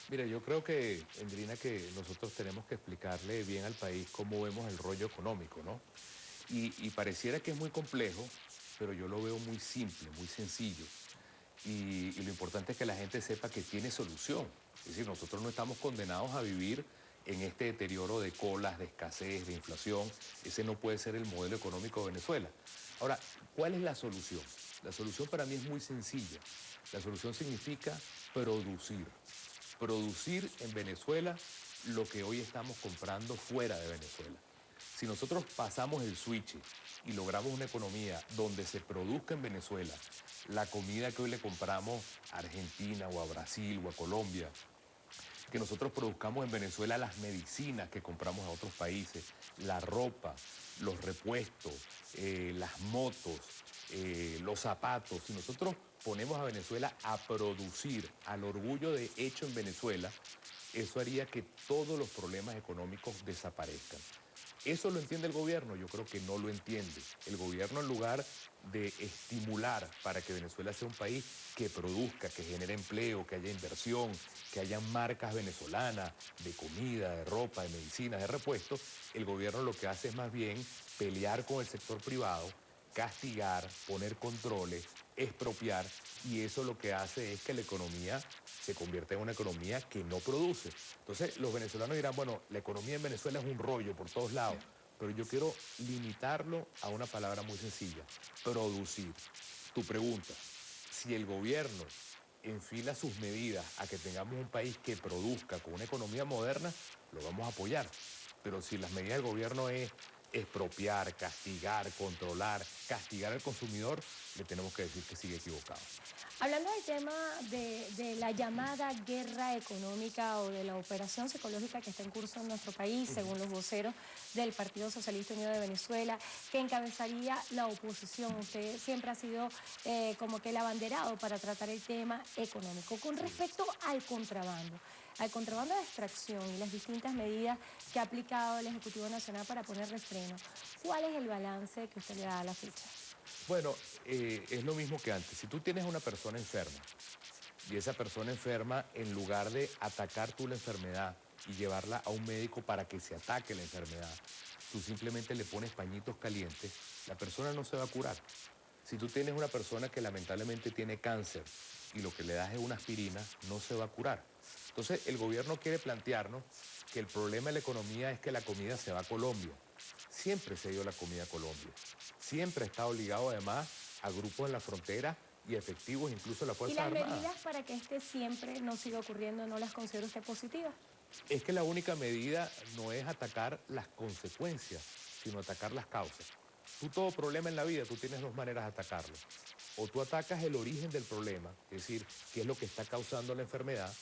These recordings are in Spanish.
Mira, yo creo que, Endrina, que nosotros tenemos que explicarle bien al país cómo vemos el rollo económico, ¿no? Y pareciera que es muy complejo, pero yo lo veo muy simple, muy sencillo. Y lo importante es que la gente sepa que tiene solución. Es decir, nosotros no estamos condenados a vivir en este deterioro de colas, de escasez, de inflación. Ese no puede ser el modelo económico de Venezuela. Ahora, ¿cuál es la solución? La solución para mí es muy sencilla. La solución significa producir. Producir en Venezuela lo que hoy estamos comprando fuera de Venezuela. Si nosotros pasamos el switch y logramos una economía donde se produzca en Venezuela la comida que hoy le compramos a Argentina o a Brasil o a Colombia, que nosotros produzcamos en Venezuela las medicinas que compramos a otros países, la ropa, los repuestos, las motos, los zapatos. Si nosotros ponemos a Venezuela a producir al orgullo de hecho en Venezuela, eso haría que todos los problemas económicos desaparezcan. ¿Eso lo entiende el gobierno? Yo creo que no lo entiende. El gobierno, en lugar de estimular para que Venezuela sea un país que produzca, que genere empleo, que haya inversión, que haya marcas venezolanas de comida, de ropa, de medicinas, de repuestos, el gobierno lo que hace es más bien pelear con el sector privado, castigar, poner controles, expropiar, y eso lo que hace es que la economía se convierte en una economía que no produce. Entonces, los venezolanos dirán, bueno, la economía en Venezuela es un rollo por todos lados, pero yo quiero limitarlo a una palabra muy sencilla: producir. Tu pregunta: si el gobierno enfila sus medidas a que tengamos un país que produzca con una economía moderna, lo vamos a apoyar. Pero si las medidas del gobierno es expropiar, castigar, controlar, castigar al consumidor, le tenemos que decir que sigue equivocado. Hablando del tema de la llamada guerra económica o de la operación psicológica que está en curso en nuestro país, según los voceros del Partido Socialista Unido de Venezuela, que encabezaría la oposición. Usted siempre ha sido como que el abanderado para tratar el tema económico. Con respecto al contrabando de extracción y las distintas medidas que ha aplicado el Ejecutivo Nacional para ponerle freno, ¿cuál es el balance que usted le da a la fecha? Bueno, es lo mismo que antes. Si tú tienes una persona enferma y esa persona enferma, en lugar de atacar tú la enfermedad y llevarla a un médico para que se ataque la enfermedad, tú simplemente le pones pañitos calientes, la persona no se va a curar. Si tú tienes una persona que lamentablemente tiene cáncer y lo que le das es una aspirina, no se va a curar. Entonces, el gobierno quiere plantearnos que el problema de la economía es que la comida se va a Colombia. Siempre se ha ido la comida a Colombia. Siempre está obligado además a grupos en la frontera y efectivos, incluso la Y Fuerza las Armada. medidas para que este siempre no siga ocurriendo, ¿no las considera usted positivas? Es que la única medida no es atacar las consecuencias, sino atacar las causas. Tú, todo problema en la vida, tú tienes dos maneras de atacarlo. O tú atacas el origen del problema, es decir, qué es lo que está causando la enfermedad,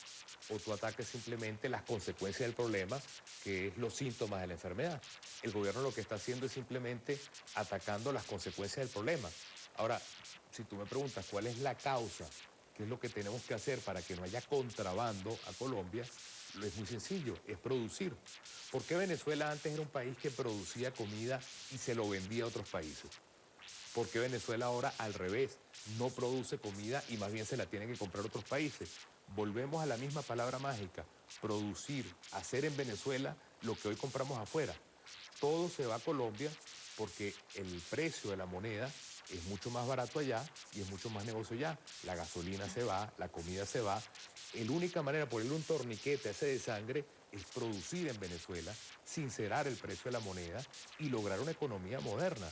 o tú atacas simplemente las consecuencias del problema, que es los síntomas de la enfermedad. El gobierno lo que está haciendo es simplemente atacando las consecuencias del problema. Ahora, si tú me preguntas cuál es la causa, qué es lo que tenemos que hacer para que no haya contrabando a Colombia, es muy sencillo, es producir. ¿Por qué Venezuela antes era un país que producía comida y se lo vendía a otros países? ¿Por qué Venezuela ahora al revés no produce comida y más bien se la tienen que comprar otros países? Volvemos a la misma palabra mágica: producir, hacer en Venezuela lo que hoy compramos afuera. Todo se va a Colombia porque el precio de la moneda es mucho más barato allá y es mucho más negocio allá. La gasolina se va, la comida se va. La única manera de ponerle un torniquete a ese de sangre es producir en Venezuela, sincerar el precio de la moneda y lograr una economía moderna.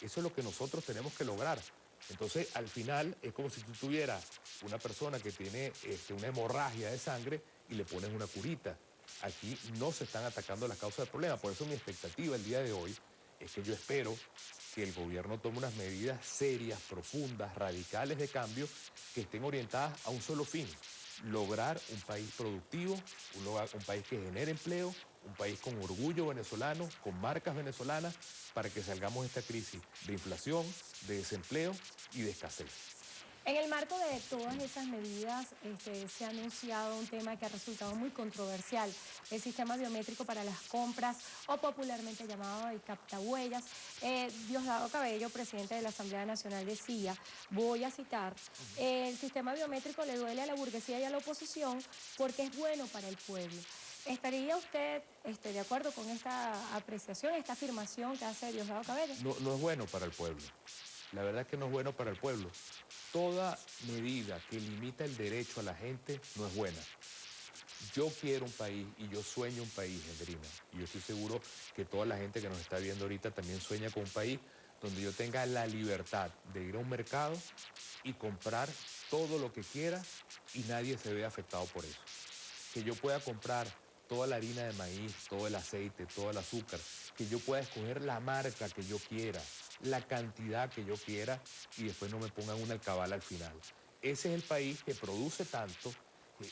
Eso es lo que nosotros tenemos que lograr. Entonces, al final, es como si tú tuvieras una persona que tiene una hemorragia de sangre y le pones una curita. Aquí no se están atacando las causas del problema. Por eso mi expectativa el día de hoy es que yo espero que el gobierno tome unas medidas serias, profundas, radicales de cambio que estén orientadas a un solo fin: lograr un país productivo, un país que genere empleo, un país con orgullo venezolano, con marcas venezolanas, para que salgamos de esta crisis de inflación, de desempleo y de escasez. En el marco de todas esas medidas, se ha anunciado un tema que ha resultado muy controversial, el sistema biométrico para las compras, o popularmente llamado el captahuellas. Diosdado Cabello, presidente de la Asamblea Nacional, decía, voy a citar, el sistema biométrico le duele a la burguesía y a la oposición porque es bueno para el pueblo. ¿Estaría usted de acuerdo con esta apreciación, esta afirmación que hace Diosdado Cabello? No, no es bueno para el pueblo. La verdad es que no es bueno para el pueblo. Toda medida que limita el derecho a la gente no es buena. Yo quiero un país y yo sueño un país, Andrina. Y yo estoy seguro que toda la gente que nos está viendo ahorita también sueña con un país donde yo tenga la libertad de ir a un mercado y comprar todo lo que quiera y nadie se vea afectado por eso. Que yo pueda comprar toda la harina de maíz, todo el aceite, todo el azúcar, que yo pueda escoger la marca que yo quiera, la cantidad que yo quiera y después no me pongan una alcabala al final. Ese es el país que produce tanto,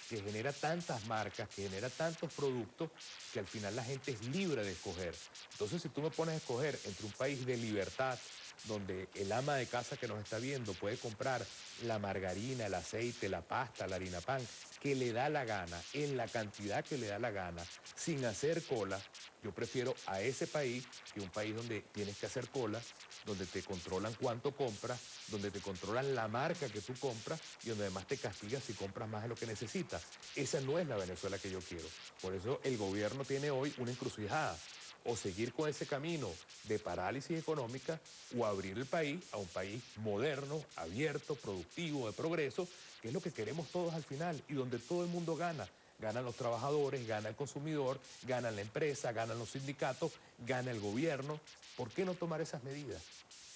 que genera tantas marcas, que genera tantos productos, que al final la gente es libre de escoger. Entonces, si tú me pones a escoger entre un país de libertad, donde el ama de casa que nos está viendo puede comprar la margarina, el aceite, la pasta, la harina pan, que le da la gana, en la cantidad que le da la gana, sin hacer cola, yo prefiero a ese país que un país donde tienes que hacer cola, donde te controlan cuánto compras, donde te controlan la marca que tú compras y donde además te castigan si compras más de lo que necesitas. Esa no es la Venezuela que yo quiero. Por eso el gobierno tiene hoy una encrucijada. O seguir con ese camino de parálisis económica o abrir el país a un país moderno, abierto, productivo, de progreso, que es lo que queremos todos al final y donde todo el mundo gana. Ganan los trabajadores, gana el consumidor, gana la empresa, ganan los sindicatos, gana el gobierno. ¿Por qué no tomar esas medidas?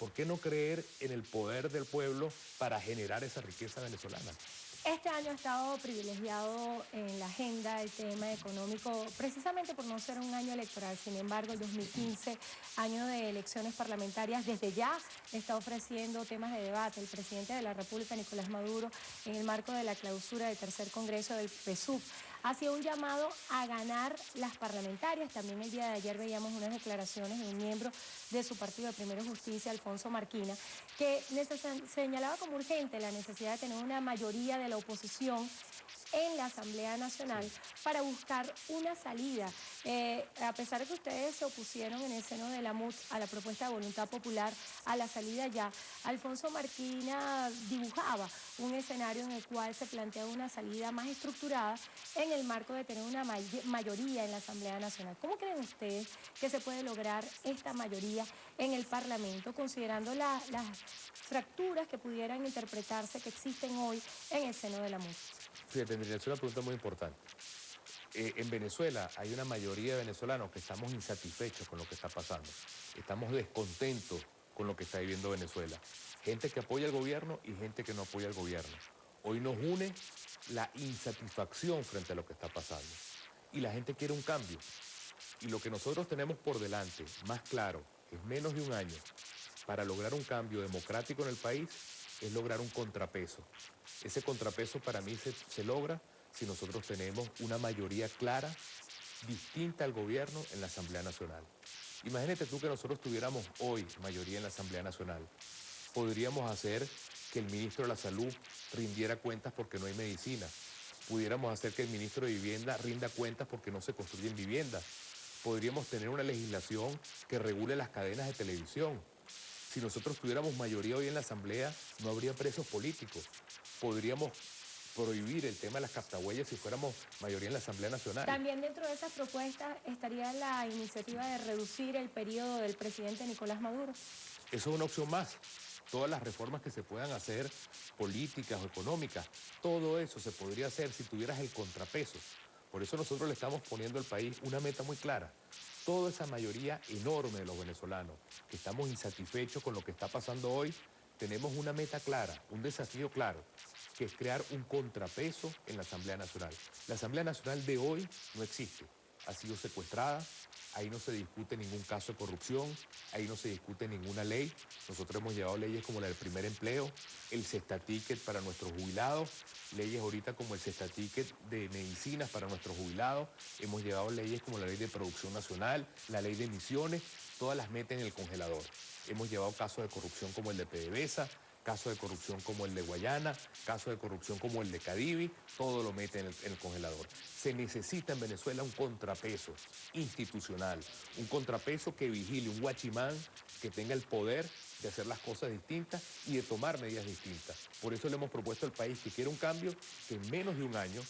¿Por qué no creer en el poder del pueblo para generar esa riqueza venezolana? Este año ha estado privilegiado en la agenda el tema económico, precisamente por no ser un año electoral. Sin embargo, el 2015, año de elecciones parlamentarias, desde ya está ofreciendo temas de debate. El presidente de la República, Nicolás Maduro, en el marco de la clausura del tercer congreso del PSUV, hacía un llamado a ganar las parlamentarias. También el día de ayer veíamos unas declaraciones de un miembro de su partido de Primero Justicia, Alfonso Marquina, que señalaba como urgente la necesidad de tener una mayoría de la oposición en la Asamblea Nacional para buscar una salida. A pesar de que ustedes se opusieron en el seno de la MUT a la propuesta de voluntad popular, a la salida ya, Alfonso Marquina dibujaba un escenario en el cual se planteaba una salida más estructurada en el marco de tener una mayoría en la Asamblea Nacional. ¿Cómo creen ustedes que se puede lograr esta mayoría en el Parlamento, considerando las fracturas que pudieran interpretarse que existen hoy en el seno de la MUT? Fíjate, Andrea, es una pregunta muy importante. En Venezuela hay una mayoría de venezolanos que estamos insatisfechos con lo que está pasando. Estamos descontentos con lo que está viviendo Venezuela. Gente que apoya al gobierno y gente que no apoya al gobierno. Hoy nos une la insatisfacción frente a lo que está pasando. Y la gente quiere un cambio. Y lo que nosotros tenemos por delante, más claro, es menos de un año, para lograr un cambio democrático en el país, es lograr un contrapeso. Ese contrapeso para mí se logra si nosotros tenemos una mayoría clara, distinta al gobierno en la Asamblea Nacional. Imagínate tú que nosotros tuviéramos hoy mayoría en la Asamblea Nacional. Podríamos hacer que el ministro de la Salud rindiera cuentas porque no hay medicina. Pudiéramos hacer que el ministro de Vivienda rinda cuentas porque no se construyen viviendas. Podríamos tener una legislación que regule las cadenas de televisión. Si nosotros tuviéramos mayoría hoy en la Asamblea, no habría presos políticos. Podríamos prohibir el tema de las captahuellas si fuéramos mayoría en la Asamblea Nacional. También dentro de esas propuestas estaría la iniciativa de reducir el periodo del presidente Nicolás Maduro. Eso es una opción más. Todas las reformas que se puedan hacer, políticas o económicas, todo eso se podría hacer si tuvieras el contrapeso. Por eso nosotros le estamos poniendo al país una meta muy clara. Toda esa mayoría enorme de los venezolanos que estamos insatisfechos con lo que está pasando hoy, tenemos una meta clara, un desafío claro, que es crear un contrapeso en la Asamblea Nacional. La Asamblea Nacional de hoy no existe, ha sido secuestrada, ahí no se discute ningún caso de corrupción, ahí no se discute ninguna ley. Nosotros hemos llevado leyes como la del primer empleo, el Cesta Ticket para nuestros jubilados, leyes ahorita como el Cesta Ticket de medicinas para nuestros jubilados, hemos llevado leyes como la ley de producción nacional, la ley de emisiones, todas las meten en el congelador. Hemos llevado casos de corrupción como el de PDVSA, casos de corrupción como el de Guayana, casos de corrupción como el de Cadivi, todo lo mete en el congelador. Se necesita en Venezuela un contrapeso institucional, un contrapeso que vigile, un guachimán que tenga el poder de hacer las cosas distintas y de tomar medidas distintas. Por eso le hemos propuesto al país que quiera un cambio, que en menos de un año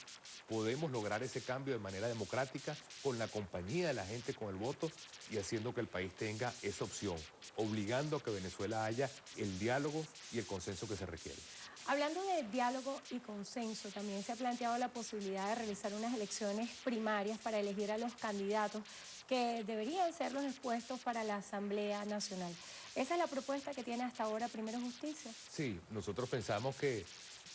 podemos lograr ese cambio de manera democrática, con la compañía de la gente, con el voto, y haciendo que el país tenga esa opción, obligando a que Venezuela haya el diálogo y el consenso que se requiere. Hablando de diálogo y consenso, también se ha planteado la posibilidad de realizar unas elecciones primarias para elegir a los candidatos que deberían ser los expuestos para la Asamblea Nacional. Esa es la propuesta que tiene hasta ahora Primero Justicia. Sí, nosotros pensamos que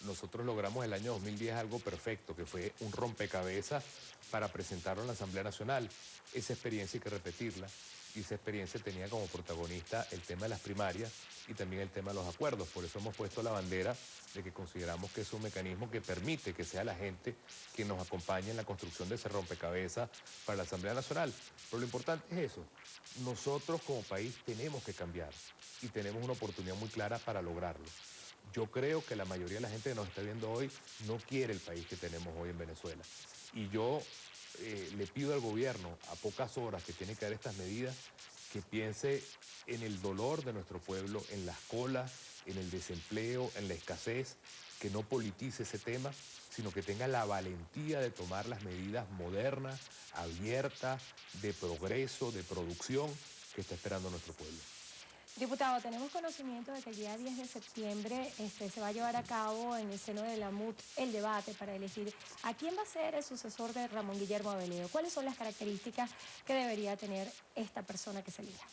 nosotros logramos el año 2010 algo perfecto, que fue un rompecabezas para presentarlo en la Asamblea Nacional. Esa experiencia hay que repetirla, y esa experiencia tenía como protagonista el tema de las primarias y también el tema de los acuerdos. Por eso hemos puesto la bandera de que consideramos que es un mecanismo que permite que sea la gente quien nos acompañe en la construcción de ese rompecabezas para la Asamblea Nacional. Pero lo importante es eso. Nosotros como país tenemos que cambiar y tenemos una oportunidad muy clara para lograrlo. Yo creo que la mayoría de la gente que nos está viendo hoy no quiere el país que tenemos hoy en Venezuela. Y yo le pido al gobierno, a pocas horas que tiene que dar estas medidas, que piense en el dolor de nuestro pueblo, en las colas, en el desempleo, en la escasez, que no politice ese tema, sino que tenga la valentía de tomar las medidas modernas, abiertas, de progreso, de producción que está esperando nuestro pueblo. Diputado, tenemos conocimiento de que el día 10 de septiembre se va a llevar a cabo en el seno de la MUT el debate para elegir a quién va a ser el sucesor de Ramón Guillermo Aveledo. ¿Cuáles son las características que debería tener esta persona que se elija?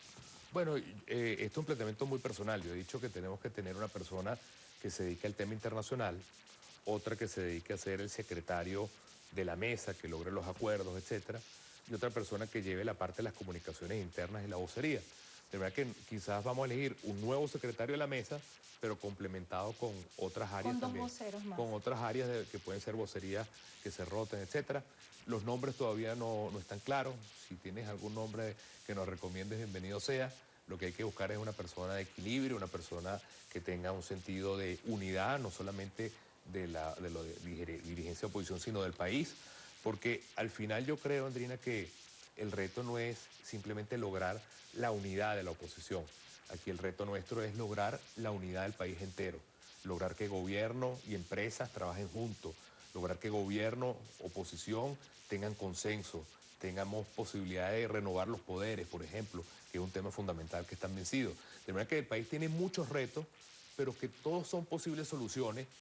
Bueno, esto es un planteamiento muy personal. Yo he dicho que tenemos que tener una persona que se dedique al tema internacional, otra que se dedique a ser el secretario de la mesa, que logre los acuerdos, etcétera, y otra persona que lleve la parte de las comunicaciones internas y la vocería. De verdad que quizás vamos a elegir un nuevo secretario de la mesa, pero complementado con otras áreas con también. Con 2 voceros más. Con otras áreas que pueden ser vocerías que se roten, etcétera. Los nombres todavía no están claros. Si tienes algún nombre que nos recomiendes, bienvenido sea. Lo que hay que buscar es una persona de equilibrio, una persona que tenga un sentido de unidad, no solamente de la dirigencia de oposición, sino del país. Porque al final yo creo, Andrina, que el reto no es simplemente lograr la unidad de la oposición. Aquí el reto nuestro es lograr la unidad del país entero, lograr que gobierno y empresas trabajen juntos, lograr que gobierno, oposición tengan consenso, tengamos posibilidad de renovar los poderes, por ejemplo, que es un tema fundamental que están vencidos. De manera que el país tiene muchos retos, pero que todos son posibles soluciones